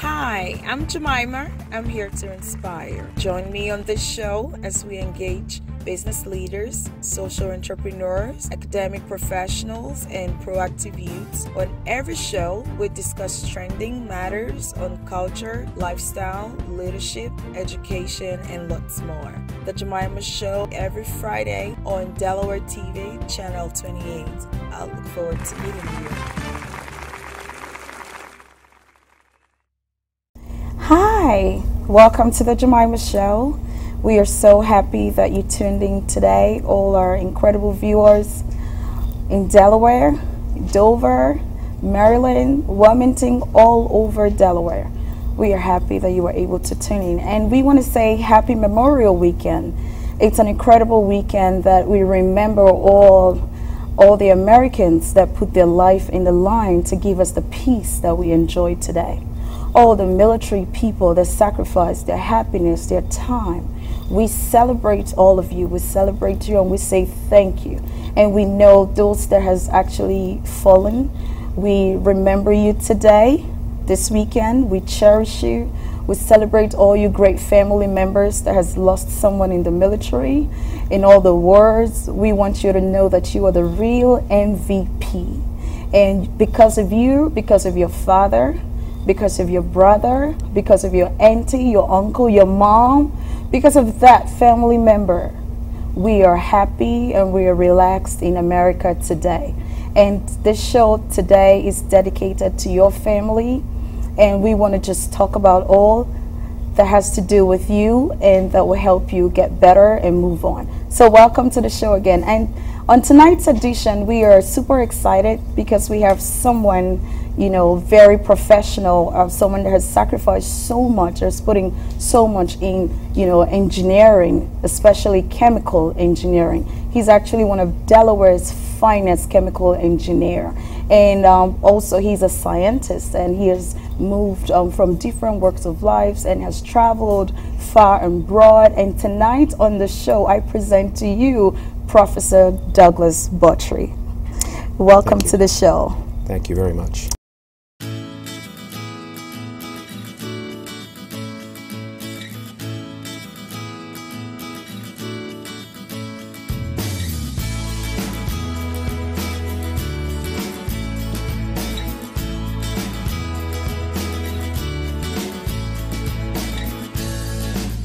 Hi, I'm Jemima. I'm here to inspire. Join me on this show as we engage business leaders, social entrepreneurs, academic professionals, and proactive youths. On every show, we discuss trending matters on culture, lifestyle, leadership, education, and lots more. The Jemima Show every Friday on Delaware TV, Channel 28. I look forward to meeting you. Hi, welcome to the Jemima Show. We are so happy that you tuned in today, all our incredible viewers in Delaware, Dover, Maryland, Wilmington, all over Delaware. We are happy that you were able to tune in, and we want to say happy Memorial Weekend. It's an incredible weekend that we remember all the Americans that put their life in the line to give us the peace that we enjoy today. All the military people that sacrifice their happiness, their time. We celebrate all of you. We celebrate you and we say thank you. And we know those that has actually fallen. We remember you today, this weekend. We cherish you. We celebrate all you great family members that has lost someone in the military. In all the words, we want you to know that you are the real MVP. And because of you, because of your father, because of your brother, because of your auntie, your uncle, your mom, because of that family member, we are happy and we are relaxed in America today. And this show today is dedicated to your family, and we want to just talk about all that has to do with you and that will help you get better and move on. So welcome to the show again. And on tonight's edition, we are super excited because we have someone, you know, very professional, someone that has sacrificed so much, has putting so much in, you know, engineering, especially chemical engineering. He's actually one of Delaware's finest chemical engineer. And also he's a scientist, and he has moved from different walks of life and has traveled far and broad. And tonight on the show, I present to you Professor Douglas Buttrey. Welcome to the show. Thank you very much.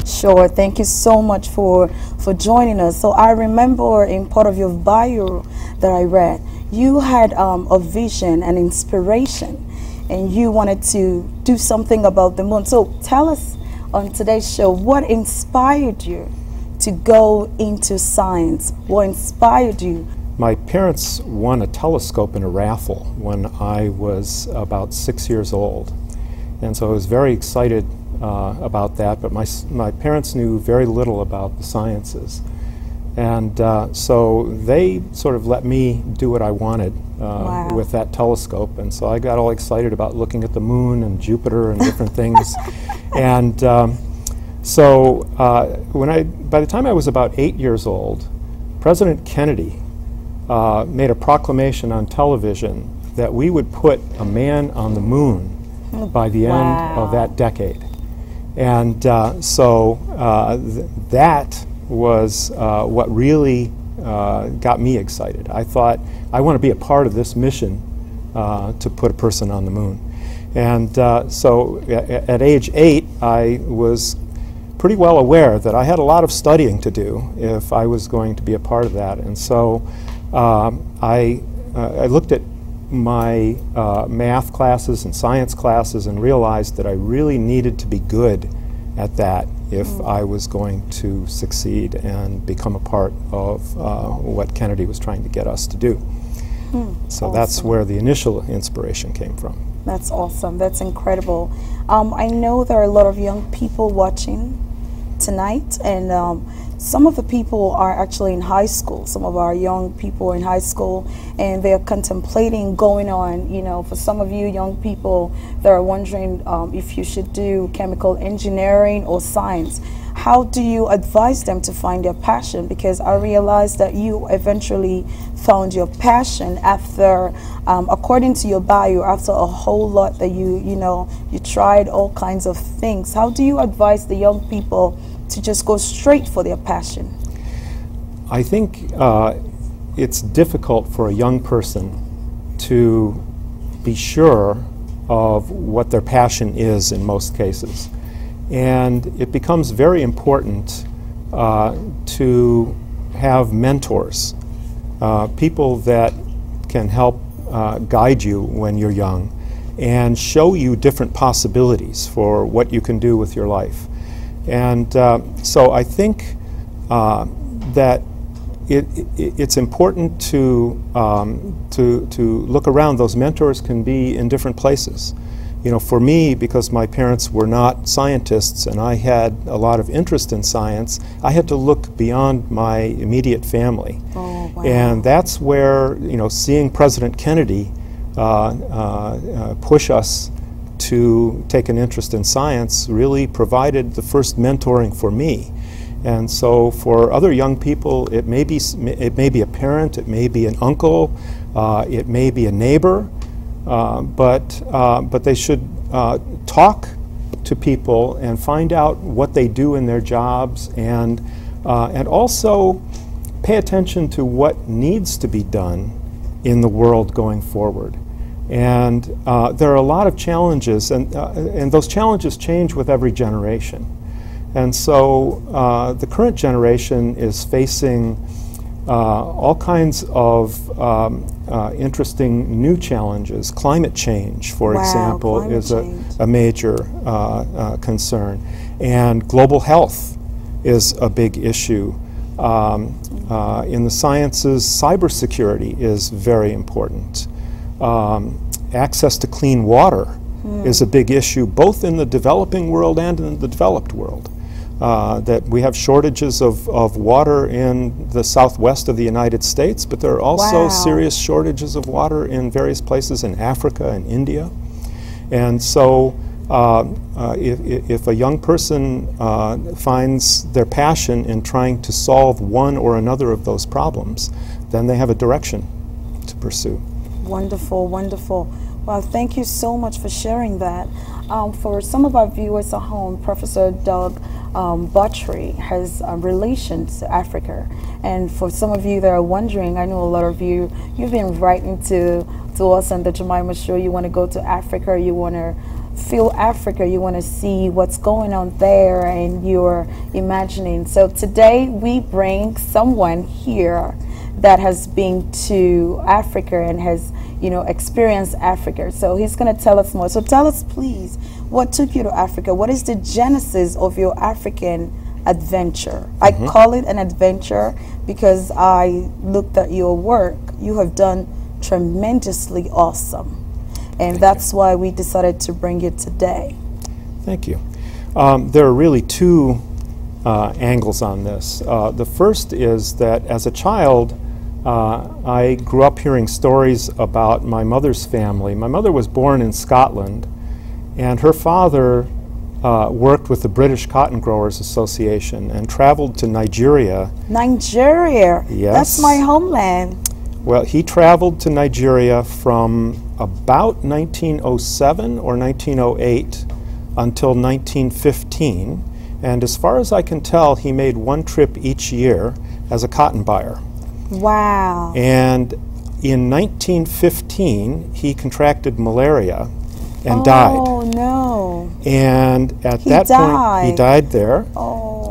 Sure, thank you so much for joining us. So I remember in part of your bio that I read, you had a vision, an inspiration, and you wanted to do something about the moon. So tell us on today's show, what inspired you to go into science? What inspired you? My parents won a telescope in a raffle when I was about 6 years old. And so I was very excited about that, but my parents knew very little about the sciences. And so they sort of let me do what I wanted with that telescope. And so I got all excited about looking at the moon and Jupiter and different things. And so by the time I was about 8 years old, President Kennedy made a proclamation on television that we would put a man on the moon by the end of that decade. And that was what really got me excited. I thought, I want to be a part of this mission to put a person on the moon. And so at age 8, I was pretty well aware that I had a lot of studying to do if I was going to be a part of that. And so I looked at my math classes and science classes and realized that I really needed to be good at that if I was going to succeed and become a part of what Kennedy was trying to get us to do. So awesome. That's where the initial inspiration came from. That's awesome. That's incredible. I know there are a lot of young people watching tonight, and some of the people are actually in high school. Some of our young people are in high school, and they're contemplating going on, you know, for some of you young people that are wondering if you should do chemical engineering or science. how do you advise them to find their passion? Because I realized that you eventually found your passion after, according to your bio, after a whole lot that you tried all kinds of things. How do you advise the young people to just go straight for their passion? I think it's difficult for a young person to be sure of what their passion is in most cases. And it becomes very important to have mentors, people that can help guide you when you're young and show you different possibilities for what you can do with your life. And so I think that it's important to look around. Those mentors can be in different places. You know, for me, because my parents were not scientists and I had a lot of interest in science, I had to look beyond my immediate family. Oh, wow. And that's where, you know, seeing President Kennedy push us to take an interest in science really provided the first mentoring for me. And so for other young people, it may be a parent, it may be an uncle, it may be a neighbor, but they should talk to people and find out what they do in their jobs, and also pay attention to what needs to be done in the world going forward. And there are a lot of challenges, and those challenges change with every generation. And so the current generation is facing all kinds of interesting new challenges. Climate change, for example, is a major concern. And global health is a big issue. In the sciences, cybersecurity is very important. Access to clean water is a big issue, both in the developing world and in the developed world. That we have shortages of water in the southwest of the United States, but there are also serious shortages of water in various places in Africa and India. And so if a young person finds their passion in trying to solve one or another of those problems, then they have a direction to pursue. Wonderful, wonderful. Well, thank you so much for sharing that. For some of our viewers at home, Professor Doug Buttrey has relations to Africa. And for some of you that are wondering, I know a lot of you, you've been writing to us on the Jemima Show. You want to go to Africa, you want to feel Africa, you want to see what's going on there, and you're imagining. So today we bring someone here that has been to Africa and has, you know, experienced Africa. So he's going to tell us more. So tell us, please, what took you to Africa? What is the genesis of your African adventure? I call it an adventure because I looked at your work. You have done tremendously awesome. And that's why we decided to bring you today. Thank you. There are really two angles on this. The first is that as a child, I grew up hearing stories about my mother's family. My mother was born in Scotland, and her father worked with the British Cotton Growers Association and traveled to Nigeria. Nigeria? Yes. That's my homeland. Well, he traveled to Nigeria from about 1907 or 1908 until 1915. And as far as I can tell, he made one trip each year as a cotton buyer. Wow. And in 1915, he contracted malaria and died. Oh, no. And at that point, he died there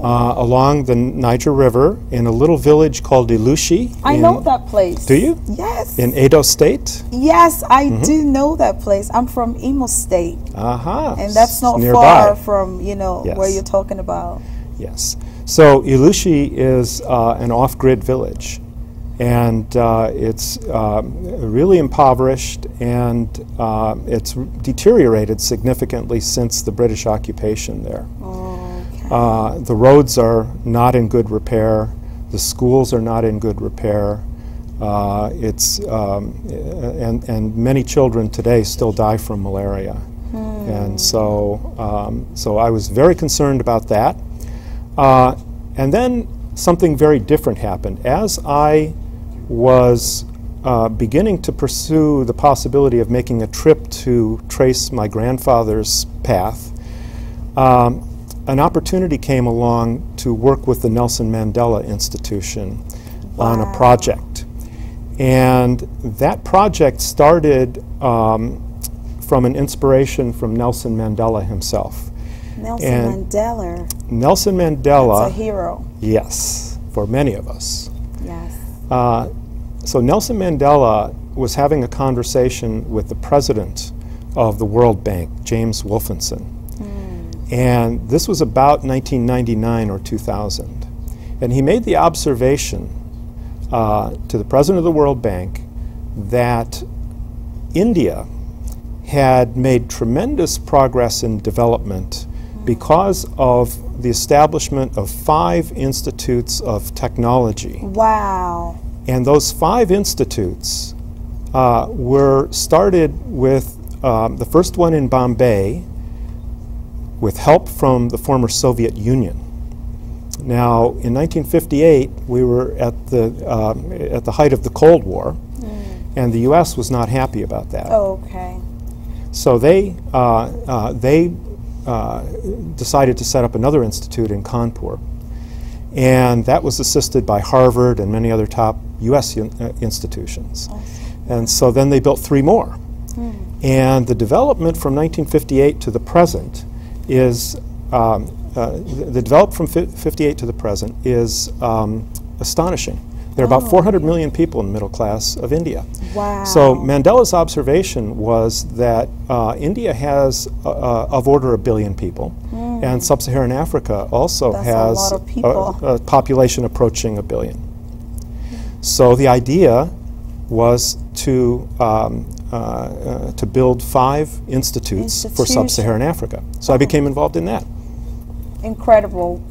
along the Niger River in a little village called Ilushi. I know that place. Do you? Yes. In Edo State? Yes, I do know that place. I'm from Imo State. And that's not nearby. Far from, you know, Yes. where you're talking about. Yes. So Ilushi is an off-grid village. And it's really impoverished, and it's deteriorated significantly since the British occupation there. Okay. The roads are not in good repair. The schools are not in good repair. And many children today still die from malaria. And so, so I was very concerned about that. And then something very different happened. As I was beginning to pursue the possibility of making a trip to trace my grandfather's path, an opportunity came along to work with the Nelson Mandela Institution on a project. And that project started from an inspiration from Nelson Mandela himself. Nelson Mandela. Nelson Mandela. That's a hero. Yes, for many of us. Yes. So Nelson Mandela was having a conversation with the president of the World Bank, James Wolfenson. And this was about 1999 or 2000. And he made the observation to the president of the World Bank that India had made tremendous progress in development because of the establishment of 5 institutes of technology. Wow. And those 5 institutes were started with the first one in Bombay with help from the former Soviet Union. Now, in 1958, we were at the height of the Cold War, and the U.S. was not happy about that. Oh, okay. So they decided to set up another institute in Kanpur, and that was assisted by Harvard and many other top U.S. institutions. Awesome. And so then they built 3 more. And the development from 1958 to the present is the development from 58 to the present is astonishing. There are about 400 million people in the middle class of India. Wow. So Mandela's observation was that India has of order 1 billion people, and sub-Saharan Africa also has a population approaching 1 billion. So the idea was to build 5 institutes for sub-Saharan Africa. So I became involved in that. Incredible.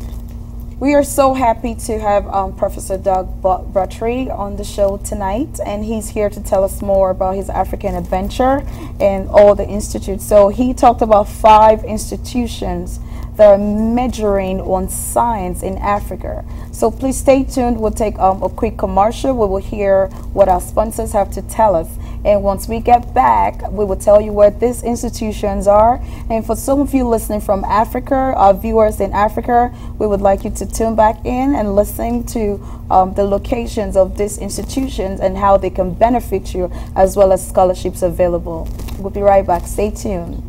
We are so happy to have Professor Doug Buttrey on the show tonight, and he's here to tell us more about his African adventure and all the institutes. So he talked about 5 institutions that are measuring on science in Africa. So please stay tuned. We'll take a quick commercial. We will hear what our sponsors have to tell us. And once we get back, we will tell you where these institutions are. And for some of you listening from Africa, our viewers in Africa, we would like you to tune back in and listen to the locations of these institutions and how they can benefit you, as well as scholarships available. We'll be right back. Stay tuned.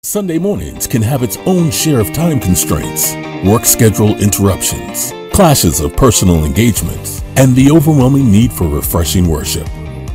Sunday mornings can have its own share of time constraints, work schedule interruptions, clashes of personal engagements, and the overwhelming need for refreshing worship.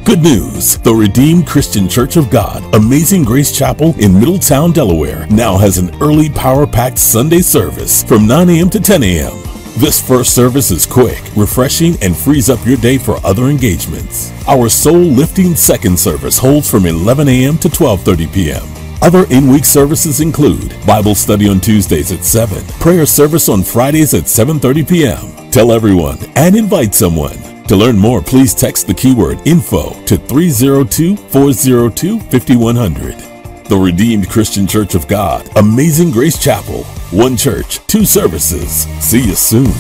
Good news! The Redeemed Christian Church of God, Amazing Grace Chapel in Middletown, Delaware, now has an early power-packed Sunday service from 9 a.m. to 10 a.m. This first service is quick, refreshing, and frees up your day for other engagements. Our soul-lifting second service holds from 11 a.m. to 12:30 p.m. Other in-week services include Bible study on Tuesdays at 7, prayer service on Fridays at 7:30 p.m. Tell everyone and invite someone. To learn more, please text the keyword INFO to 302-402-5100. The Redeemed Christian Church of God, Amazing Grace Chapel. One church, 2 services. See you soon.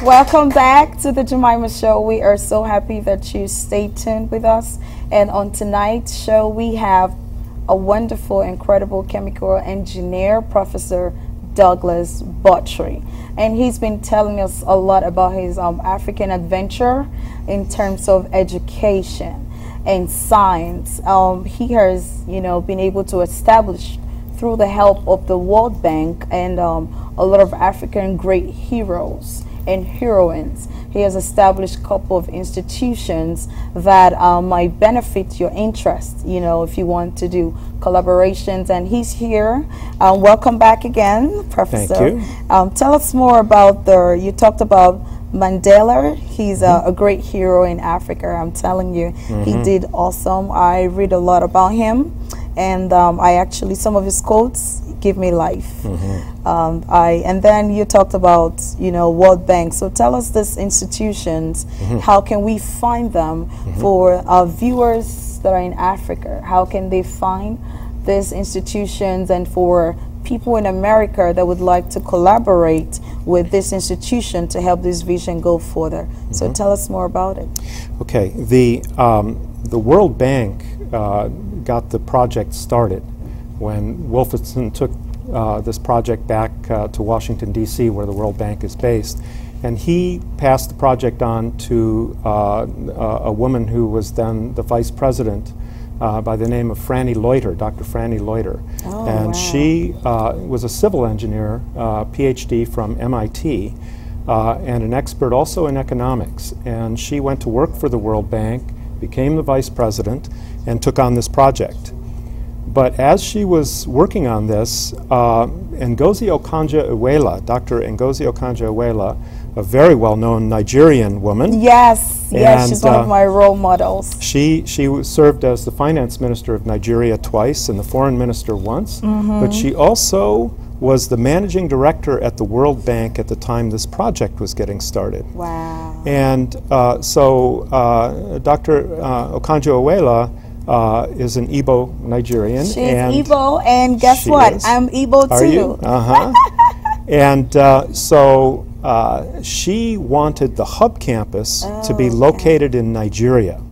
Welcome back to the Jemima Show. We are so happy that you stayed tuned with us. And on tonight's show, we have a wonderful, incredible chemical engineer, Professor Douglas Buttrey. And he's been telling us a lot about his African adventure in terms of education and science. He has, been able to establish through the help of the World Bank and a lot of African great heroes and heroines. He has established a couple of institutions that might benefit your interest, if you want to do collaborations. And he's here. Welcome back again, Professor. Thank you. Tell us more about you talked about Mandela. He's a great hero in Africa. I'm telling you, he did awesome. I read a lot about him, and some of his quotes give me life. And then you talked about World Bank. So tell us these institutions. How can we find them for our viewers that are in Africa? How can they find these institutions, and for people in America that would like to collaborate with this institution to help this vision go further? So tell us more about it. Okay, the World Bank got the project started when Wolfenson took this project back to Washington, D.C., where the World Bank is based. And he passed the project on to a woman who was then the vice president by the name of Franny Loiter, Dr. Franny Loiter. Oh, and wow. she was a civil engineer, PhD from MIT, and an expert also in economics. And she went to work for the World Bank, became the vice president, and took on this project. But as she was working on this, Ngozi Okonjo-Iweala, Dr. Ngozi Okonjo-Iweala, a very well-known Nigerian woman. Yes, she's one of my role models. She served as the finance minister of Nigeria twice and the foreign minister once, but she also was the managing director at the World Bank at the time this project was getting started. Wow. And so Dr. Okonjo-Iweala is an Igbo Nigerian. She's Igbo, and guess what? I'm Igbo too. Are you? And so she wanted the hub campus to be located in Nigeria.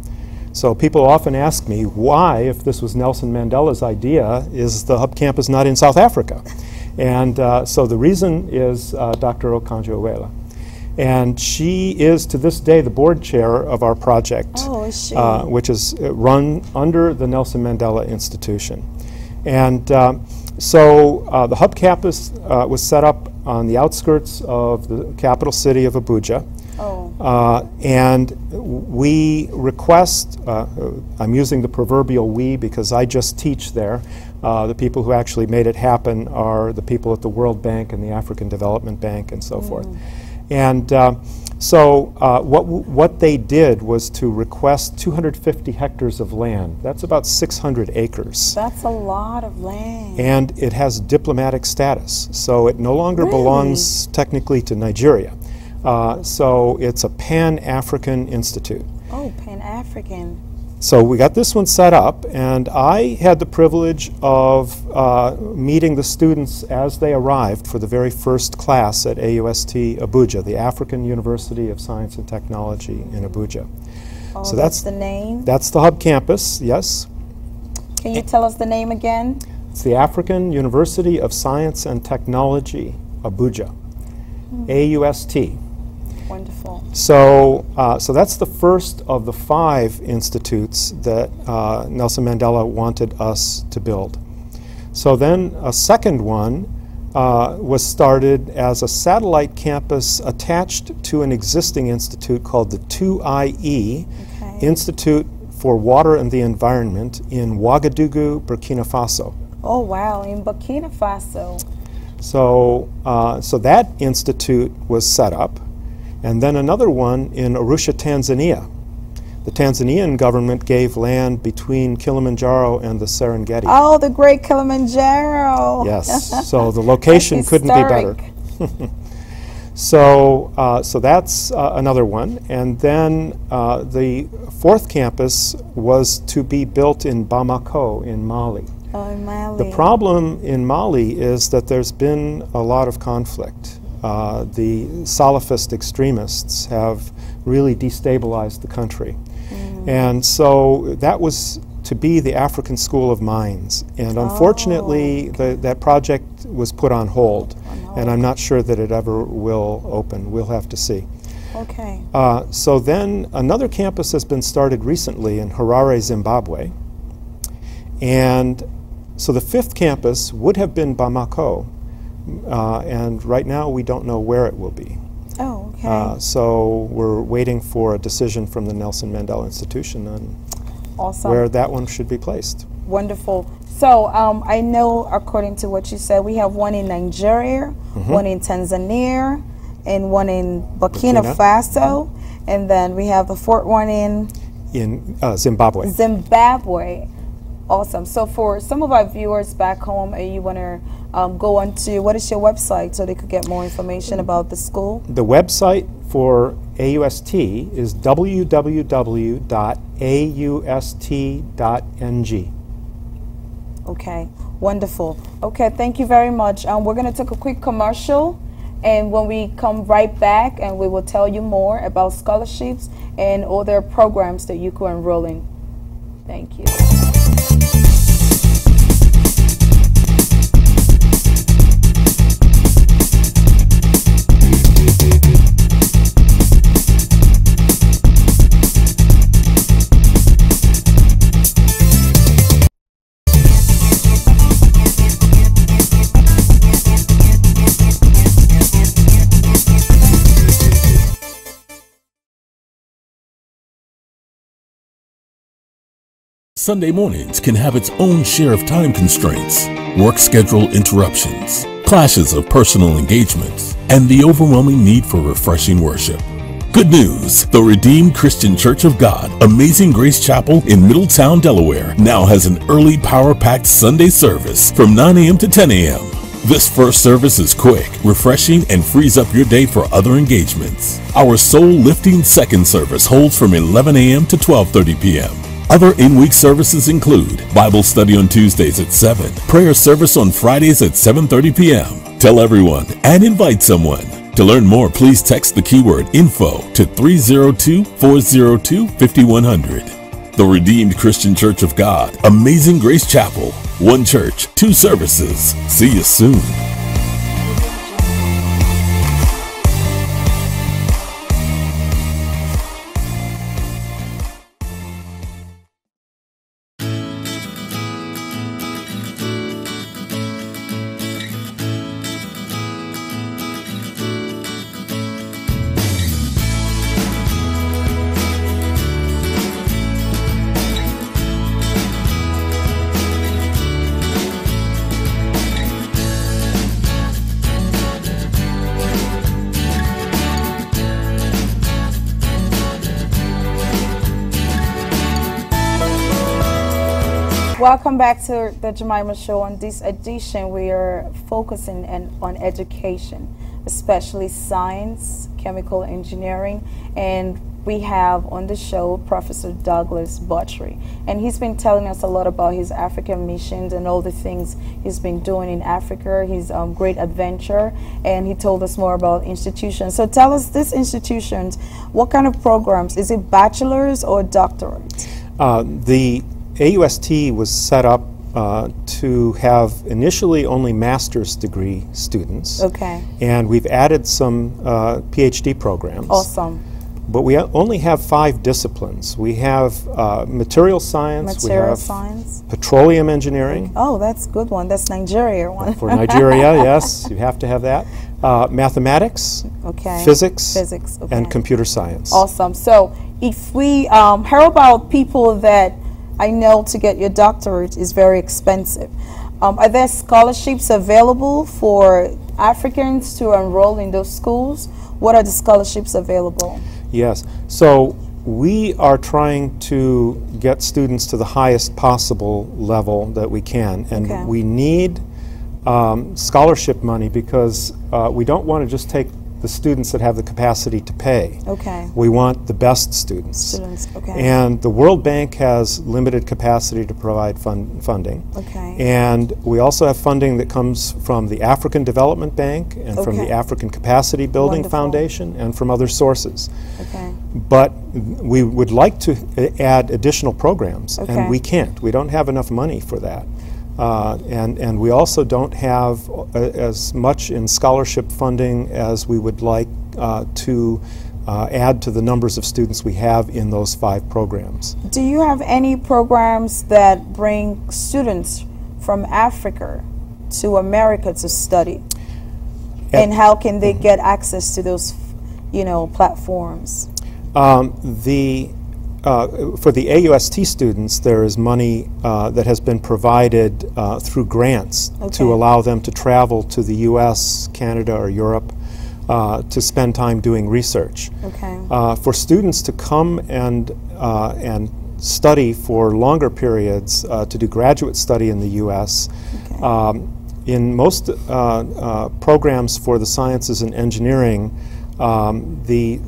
So people often ask me why, if this was Nelson Mandela's idea, is the hub campus not in South Africa? And so the reason is Dr. Okonjo-Iweala. And she is, to this day, the board chair of our project, which is run under the Nelson Mandela Institution. And so the hub campus was set up on the outskirts of the capital city of Abuja. And we request, I'm using the proverbial we because I just teach there. The people who actually made it happen are the people at the World Bank and the African Development Bank and so forth. And so what they did was to request 250 hectares of land. That's about 600 acres. That's a lot of land. And it has diplomatic status. So it no longer belongs technically to Nigeria. So it's a Pan-African institute. Oh, Pan-African. So we got this one set up, and I had the privilege of meeting the students as they arrived for the very first class at AUST Abuja, the African University of Science and Technology in Abuja. Oh, so that's the name? That's the hub campus, yes. Can you tell us the name again? It's the African University of Science and Technology, Abuja, AUST. Wonderful. So, so that's the first of the 5 institutes that Nelson Mandela wanted us to build. So then a second one was started as a satellite campus attached to an existing institute called the 2IE, Institute for Water and the Environment in Ouagadougou, Burkina Faso. Oh wow, in Burkina Faso. So, so that institute was set up. And then another one in Arusha, Tanzania. The Tanzanian government gave land between Kilimanjaro and the Serengeti. Oh, the great Kilimanjaro. Yes, so the location couldn't be better. So, so that's another one. And then the 4th campus was to be built in Bamako in Mali. Oh, in Mali. The problem in Mali is that there's been a lot of conflict. the Salafist extremists have really destabilized the country. And so that was to be the African School of Mines. And unfortunately, that project was put on hold. And I'm not sure that it ever will open. We'll have to see. Okay. So then another campus has been started recently in Harare, Zimbabwe. And so the 5th campus would have been Bamako. And right now we don't know where it will be. Oh, okay. So we're waiting for a decision from the Nelson Mandela Institution on where that one should be placed. Wonderful. So I know, according to what you said, we have one in Nigeria, one in Tanzania, and one in Burkina Faso, and then we have the 4th one in Zimbabwe. Zimbabwe. Awesome. So for some of our viewers back home, and you want to go on to, what is your website so they could get more information about the school? The website for AUST is www.aust.ng. Okay, wonderful. Okay, thank you very much. We're going to take a quick commercial, and when we come right back, and we will tell you more about scholarships and other programs that you can enroll in. Thank you. Sunday mornings can have its own share of time constraints, work schedule interruptions, clashes of personal engagements, and the overwhelming need for refreshing worship. Good news! The Redeemed Christian Church of God, Amazing Grace Chapel in Middletown, Delaware, now has an early power-packed Sunday service from 9 a.m. to 10 a.m. This first service is quick, refreshing, and frees up your day for other engagements. Our soul-lifting second service holds from 11 a.m. to 12:30 p.m. Other in-week services include Bible study on Tuesdays at 7, prayer service on Fridays at 7:30 p.m. Tell everyone and invite someone. To learn more, please text the keyword INFO to 302-402-5100. The Redeemed Christian Church of God, Amazing Grace Chapel. One church, 2 services. See you soon. Welcome back to the Jemima Show. On this edition, we are focusing on education, especially science, chemical engineering, and we have on the show Professor Douglas Buttrey, and he's been telling us a lot about his African missions and all the things he's been doing in Africa, his great adventure, and he told us more about institutions. So tell us, these institutions, what kind of programs? Is it bachelor's or doctorate? The AUST was set up to have initially only master's degree students. Okay. And we've added some PhD programs. Awesome. But we only have 5 disciplines. We have material science, we have petroleum engineering. Oh, that's a good one. That's Nigeria one. For Nigeria, yes, you have to have that. Mathematics, physics, and computer science. Awesome. So if we hear about people that I know to get your doctorate is very expensive, are there scholarships available for Africans to enroll in those schools? What are the scholarships available? Yes. So we are trying to get students to the highest possible level that we can. And we need scholarship money because we don't want to just take the students that have the capacity to pay. Okay. We want the best students. Students, okay. And the World Bank has limited capacity to provide funding. Okay. And we also have funding that comes from the African Development Bank and from the African Capacity Building Wonderful. Foundation and from other sources. Okay. But we would like to add additional programs, Okay. and we can't. We don't have enough money for that. And we also don't have as much in scholarship funding as we would like to add to the numbers of students we have in those 5 programs. Do you have any programs that bring students from Africa to America to study? And how can they get access to those, platforms? For the AUST students, there is money that has been provided through grants to allow them to travel to the U.S., Canada, or Europe to spend time doing research. Okay. For students to come and study for longer periods, to do graduate study in the U.S., in most programs for the sciences and engineering, the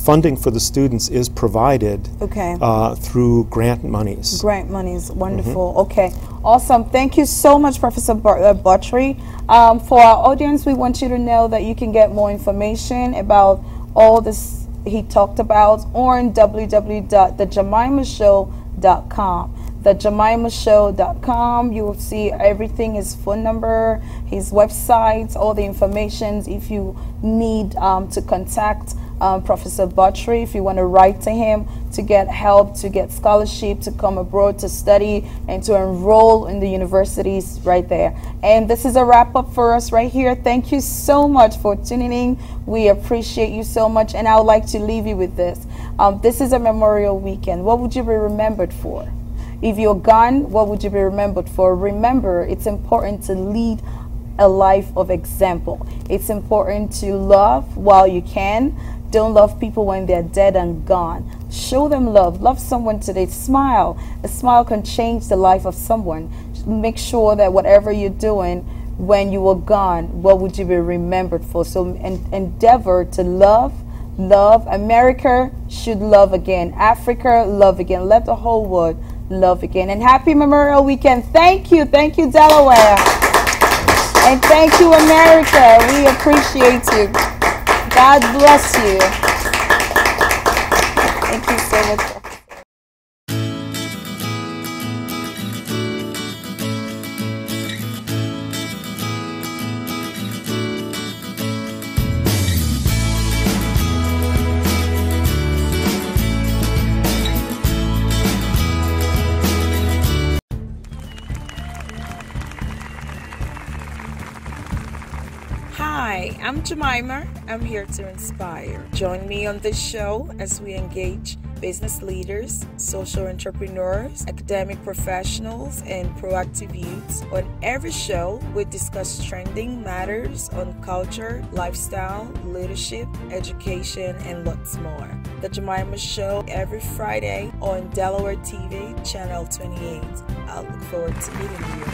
funding for the students is provided through grant monies. Grant monies, wonderful. Okay, awesome. Thank you so much, Professor Buttrey. For our audience, we want you to know that you can get more information about all this he talked about on www.thejemimashow.com. thejemimashow.com. You will see everything, his phone number, his website, all the information. If you need to contact Professor Buttrey, if you want to write to him to get help, to get scholarship, to come abroad to study and to enroll in the universities right there. And this is a wrap up for us right here. Thank you so much for tuning in. We appreciate you so much, and I would like to leave you with this. This is a Memorial Weekend. What would you be remembered for? If you're gone, what would you be remembered for? Remember, it's important to lead a life of example. It's important to love while you can. Don't love people when they're dead and gone. Show them love. Love someone today. Smile. A smile can change the life of someone. Make sure that whatever you're doing when you were gone, what would you be remembered for? So endeavor to love. Love. America should love again. Africa, love again. Let the whole world love again. And happy Memorial Weekend. Thank you, Delaware. And thank you, America. We appreciate you. God bless you. Thank you so much. Hi, I'm Jemima. I'm here to inspire. Join me on this show as we engage business leaders, social entrepreneurs, academic professionals, and proactive youths. On every show, we discuss trending matters on culture, lifestyle, leadership, education, and lots more. The Jemima Show every Friday on Delaware TV, Channel 28. I'll look forward to meeting you.